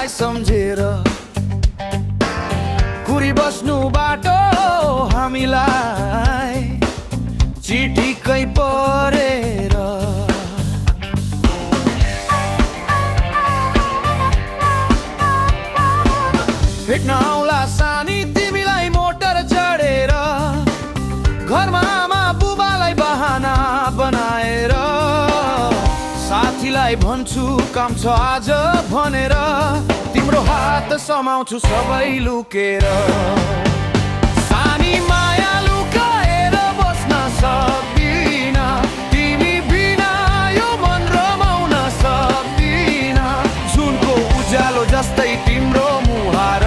तिमीलाई सम्झेर कुरी बस्नु बाटो हामीलाई चिठीकै परेर भेट्न आउला सानी तिमीलाई मोटर चढेर घरमा आमा बुबालाई बहाना बनाएर साथीलाई भन्छु काम छ आज भनेर तिम्रो हात समाउँछु सबै लुकेर सानी माया लुकाएर बस्न सक्दिन तिमी बिना यो मन रमाउन सक्दिन जुनको उज्यालो जस्तै तिम्रो मुहार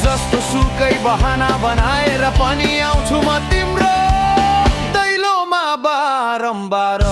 जस्तो सुकै बहाना बनाएर पनि आउँछु म तिम्रो दैलोमा बारम्बार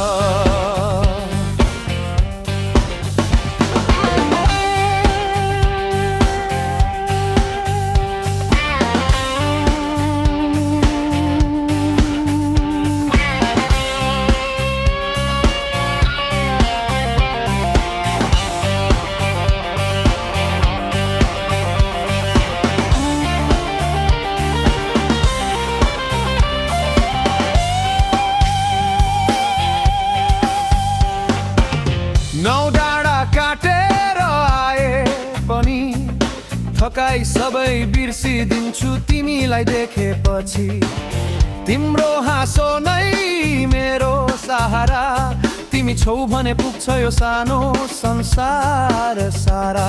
नौ डाँडा काटेर आए पनि थकाइ सबै बिर्सिदिन्छु तिमीलाई देखेपछि तिम्रो हाँसो नै मेरो सहारा तिमी छौ भने पुग्छ यो सानो संसार सारा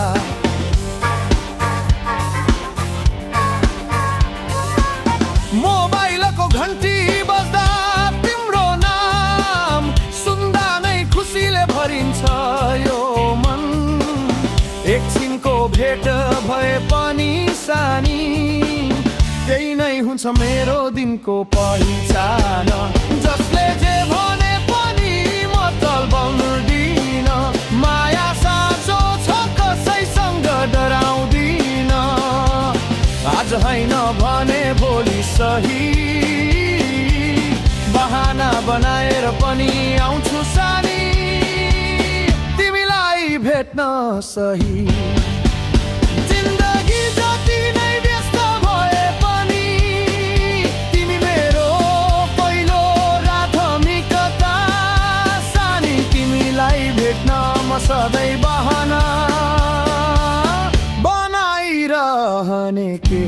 मोबाइलको घन्टी बज्दा तिम्रो नाम सुन्दा नै खुसीले भरिन्छ यो मन एकछिनको भेट भए पनि सानी त्यही नै हुन्छ मेरो दिनको पहिचान जसले जे भने पनि म तल्बाउँदिन माया साँचो छ कसैसँग डराउँदिन आज होइन भने भोलि सही बहाना बनाएर पनि आउँछु सानी तिमीलाई भेट्न सही जिन्दगी जति नै व्यस्त भए पनि तिमी मेरो पहिलो प्राथमिकता सानी तिमीलाई भेट्न म सधैँ बहाना बनाइरहने के